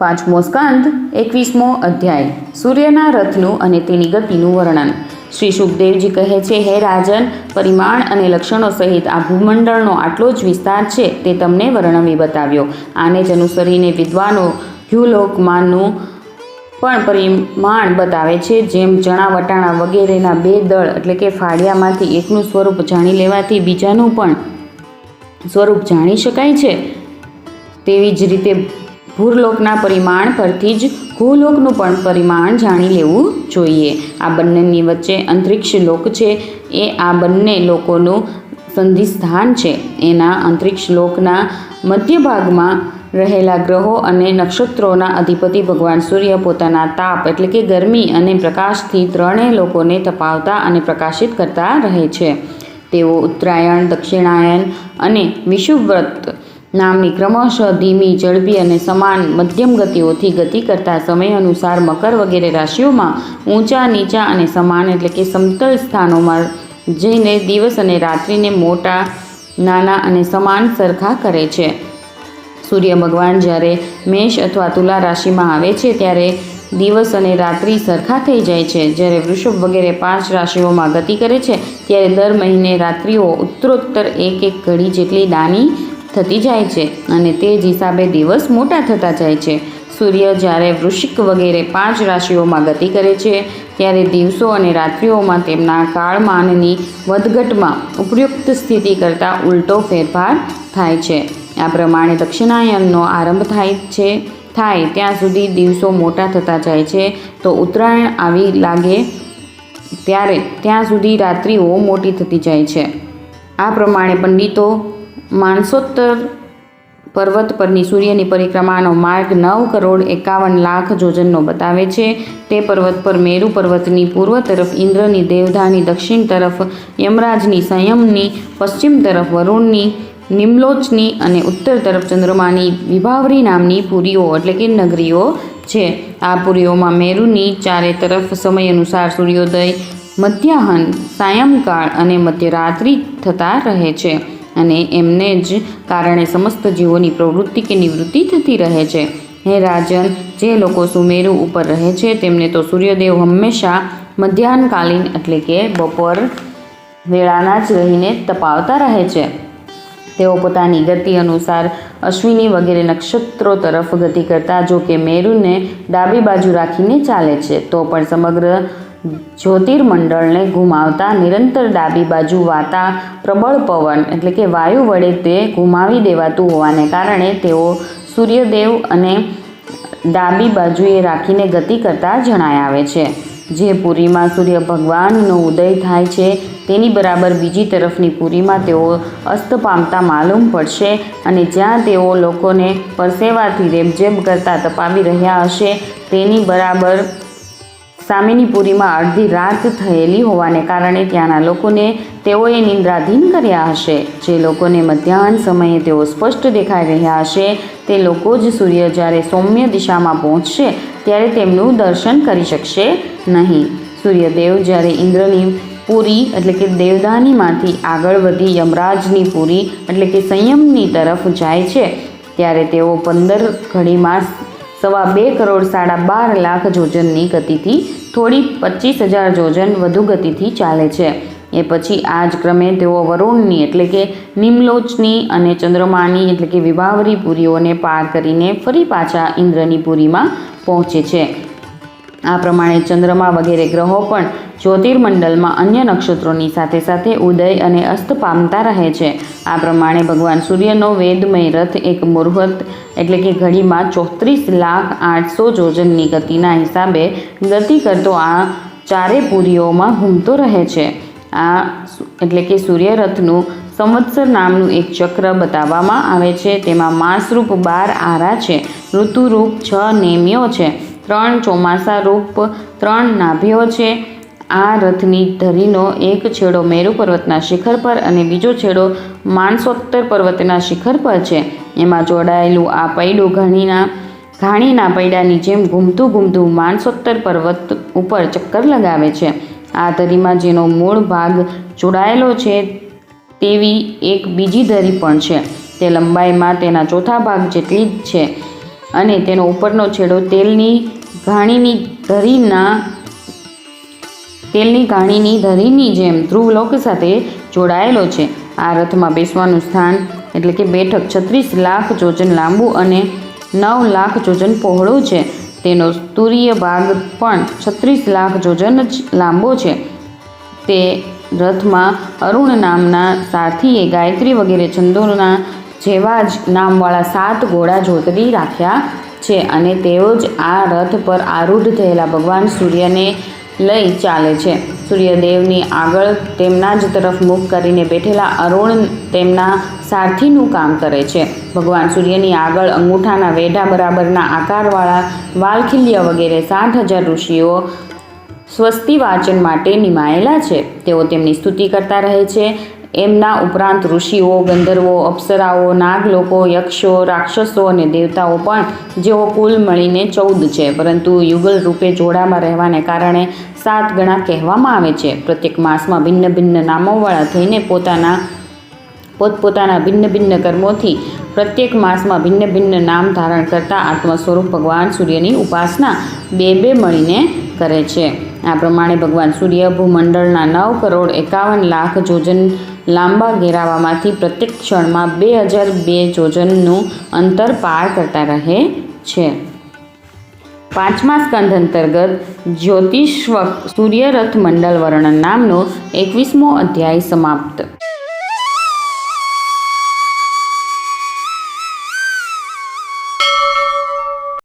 પાંચમો સ્કંદ 21મો અધ્યાય સૂર્યના રથનું અને તેની ગતિનું વર્ણન. શ્રી શુકદેવજી કહે છે, હે રાજન, પરિમાણ અને લક્ષણો સહિત આ ભૂમંડળનો આટલો જ વિસ્તાર છે તે તમને વર્ણવી બતાવ્યો. આને જ અનુસરીને વિદ્વાનો દ્યુલોકમાંનું પણ પરિમાણ બતાવે છે. જેમ ચણા વટાણા વગેરેના બે દળ એટલે કે ફાળિયામાંથી એકનું સ્વરૂપ જાણી લેવાથી બીજાનું પણ સ્વરૂપ જાણી શકાય છે, તેવી જ રીતે ભૂરલોકના પરિમાણ પરથી જ ભૂલોકનું પણ પરિમાણ જાણી લેવું જોઈએ. આ બંનેની વચ્ચે અંતરિક્ષ લોક છે. એ આ બંને લોકોનું સંધિસ્થાન છે. એના અંતરિક્ષ લોકના મધ્ય ભાગમાં રહેલા ગ્રહો અને નક્ષત્રોના અધિપતિ ભગવાન સૂર્ય પોતાના તાપ એટલે કે ગરમી અને પ્રકાશથી ત્રણેય લોકોને તપાવતા અને પ્રકાશિત કરતા રહે છે. તેઓ ઉત્તરાયણ, દક્ષિણાયન અને વિષુવવૃત્ત નામની ક્રમશઃ ધીમી, ઝડપી અને સમાન મધ્યમ ગતિઓથી ગતિ કરતા સમય અનુસાર મકર વગેરે રાશિઓમાં ઊંચા, નીચા અને સમાન એટલે કે સમતલ સ્થાનોમાં જઈને દિવસ અને રાત્રિને મોટા, નાના અને સમાન સરખા કરે છે. સૂર્ય ભગવાન જ્યારે મેષ અથવા તુલા રાશિમાં આવે છે ત્યારે દિવસ અને રાત્રિ સરખા થઈ જાય છે. જ્યારે વૃષભ વગેરે 5 રાશિઓમાં ગતિ કરે છે ત્યારે દર મહિને રાત્રિઓ ઉત્તરોત્તર એક ઘડી જેટલી નાની થતી જાય છે અને તે જ હિસાબે દિવસ મોટા થતા જાય છે. સૂર્ય જ્યારે વૃશ્ચિક વગેરે 5 રાશિઓમાં ગતિ કરે છે ત્યારે દિવસો અને રાત્રિઓમાં તેમના કાળમાનની વધઘટમાં ઉપયુક્ત સ્થિતિ કરતાં ઉલટો ફેરફાર થાય છે. આ પ્રમાણે દક્ષિણાયનનો આરંભ થાય ત્યાં સુધી દિવસો મોટા થતા જાય છે, તો ઉત્તરાયણ આવી લાગે ત્યારે ત્યાં સુધી રાત્રિઓ મોટી થતી જાય છે. આ પ્રમાણે પંડિતો માનસોત્તર પર્વત પરની સૂર્યની પરિક્રમાનો માર્ગ 9,51,00,000 યોજનનો બતાવે છે. તે પર્વત પર મેરુ પર્વતની પૂર્વ તરફ ઇન્દ્રની દેવધાની, દક્ષિણ તરફ યમરાજની, સંયમની, પશ્ચિમ તરફ વરુણની, નિમ્લોચની અને ઉત્તર તરફ ચંદ્રમાની વિભાવરી નામની પુરીઓ એટલે કે નગરીઓ છે. આ પુરીઓમાં મેરુની ચારે તરફ સમય અનુસાર સૂર્યોદય, મધ્યાહન, સાયંકાળ અને મધ્યરાત્રિ થતા રહે છે અને એમને જ કારણે સમસ્ત જીવોની પ્રવૃત્તિ કે નિવૃત્તિ થતી રહે છે. હે રાજન, જે લોકો સુમેરુ ઉપર રહે છે તેમને તો સૂર્યદેવ હંમેશા મધ્યાહનકાલીન એટલે કે બપોર વેળાના જ રહીને તપાવતા રહે છે. તેઓ પોતાની ગતિ અનુસાર અશ્વિની વગેરે નક્ષત્રો તરફ ગતિ કરતા જો કે મેરુને ડાબી બાજુ રાખીને ચાલે છે, તો પણ સમગ્ર જ્યોતિર્મંડળને ઘુમાવતા નિરંતર ડાબી બાજુ વાતા પ્રબળ પવન એટલે કે વાયુ વડે તે ઘુમાવી દેવાતું હોવાને કારણે તેઓ સૂર્યદેવ અને ડાબી બાજુએ રાખીને ગતિ કરતા જણાય આવે છે. જે પુરીમાં સૂર્ય ભગવાનનો ઉદય થાય છે તેની બરાબર બીજી તરફની પુરીમાં તેઓ અસ્ત પામતા માલુમ પડશે અને જ્યાં તેઓ લોકોને પરસેવાથી રેબઝેબ કરતા તપાવી રહ્યા હશે તેની બરાબર સામેની પુરીમાં અડધી રાત થયેલી હોવાને કારણે ત્યાંના લોકોને તેઓએ નિંદ્રાધીન કર્યા હશે. જે લોકોને મધ્યાહન સમયે તેઓ સ્પષ્ટ દેખાઈ રહ્યા હશે તે લોકો જ સૂર્ય જ્યારે સૌમ્ય દિશામાં પહોંચશે ત્યારે તેમનું દર્શન કરી શકશે નહીં. સૂર્યદેવ જ્યારે ઇન્દ્રની પુરી એટલે કે દેવધાનીમાંથી આગળ વધી યમરાજની પુરી એટલે કે સંયમની તરફ જાય છે ત્યારે તેઓ 15 ઘડીમાં 2,12,12,00,000 યોજનની ગતિથી થોડી 25,000 યોજન વધુ ગતિથી ચાલે છે. એ પછી આ જ ક્રમે તેઓ વરુણની એટલે કે નિમ્લોચની અને ચંદ્રમાની એટલે કે વિભાવરી પુરીઓને પાર કરીને ફરી પાછા ઇન્દ્રની પુરીમાં પહોંચે છે. આ પ્રમાણે ચંદ્રમા વગેરે ગ્રહો પણ જ્યોતિર્મંડળમાં અન્ય નક્ષત્રોની સાથે સાથે ઉદય અને અસ્ત પામતા રહે છે. આ પ્રમાણે ભગવાન સૂર્યનો વેદમય રથ એક મુહૂર્ત એટલે કે ઘડીમાં 34,08,000 યોજનની ગતિના હિસાબે ગતિ કરતો આ ચારે પુરીઓમાં ઘૂમતો રહે છે. આ એટલે કે સૂર્યરથનું સંવત્સર નામનું એક ચક્ર બતાવવામાં આવે છે. તેમાં માસરૂપ 12 આરા છે, ઋતુરૂપ 6 નેમીઓ છે, 3 ચોમાસા રૂપ 3 નાભીઓ છે. આ રથની ધરીનો એક છેડો મેરુ પર્વતના શિખર પર અને બીજો છેડો માનસોત્તર પર્વતના શિખર પર છે. એમાં જોડાયેલું આ પૈડું ઘાણીના પૈડાની જેમ ઘૂમતું માનસોત્તર પર્વત ઉપર ચક્કર લગાવે છે. આ ધરીમાં જેનો મૂળ ભાગ જોડાયેલો છે તેવી એક બીજી ધરી પણ છે. તે લંબાઈમાં તેના ચોથા ભાગ જેટલી જ છે અને તેનો ઉપરનો છેડો તેલની ઘાણીની ધરીની જેમ ધ્રુવલોક સાથે જોડાયેલો છે. આ રથમાં બેસવાનું સ્થાન એટલે કે બેઠક 36 લાખ યોજન લાંબુ અને 9 લાખ યોજન પહોળું છે. તેનો તુરીય ભાગ પણ 36 લાખ યોજન જ લાંબો છે. તે રથમાં અરુણ નામના સારથીએ ગાયત્રી વગેરે છંદોના જેવા જ નામવાળા 7 ઘોડા જોતરી રાખ્યા છે અને તેઓ જ આ રથ પર આરૂઢ થયેલા ભગવાન સૂર્યને લઈ ચાલે છે. સૂર્યદેવની આગળ તેમના જ તરફ મુખ કરીને બેઠેલા અરુણ તેમના સારથીનું કામ કરે છે. ભગવાન સૂર્યની આગળ અંગૂઠાના વેઢા બરાબરના આકારવાળા વાલખિલ્ય વગેરે 60,000 ઋષિઓ સ્વસ્તિ વાચન માટે નિમાયેલા છે. તેઓ તેમની સ્તુતિ કરતા રહે છે. એમના ઉપરાંત ઋષિઓ, ગંધર્વો, અપ્સરાઓ, નાગલોકો, યક્ષો, રાક્ષસો અને દેવતાઓ પણ, જેઓ કુલ મળીને 14 છે, પરંતુ યુગલ રૂપે જોડામાં રહેવાને કારણે 7 ગણા કહેવામાં આવે છે. પ્રત્યેક માસમાં ભિન્ન ભિન્ન નામોવાળા થઈને પોતપોતાના ભિન્ન ભિન્ન કર્મોથી પ્રત્યેક માસમાં ભિન્ન ભિન્ન નામ ધારણ કરતા આત્મ સ્વરૂપ ભગવાન સૂર્યની ઉપાસના બે મળીને કરે છે. આ પ્રમાણે ભગવાન સૂર્ય ભૂમંડળના 9,51,00,000 યોજન લાંબા ઘેરાવામાંથી પ્રત્યેક ક્ષણમાં 2002 યોજનનું અંતર પાર કરતા રહે છે. 5મા સ્કંધ અંતર્ગત જ્યોતિષ્વક સૂર્યરથ મંડળ વર્ણન નામનો 21મો અધ્યાય સમાપ્ત.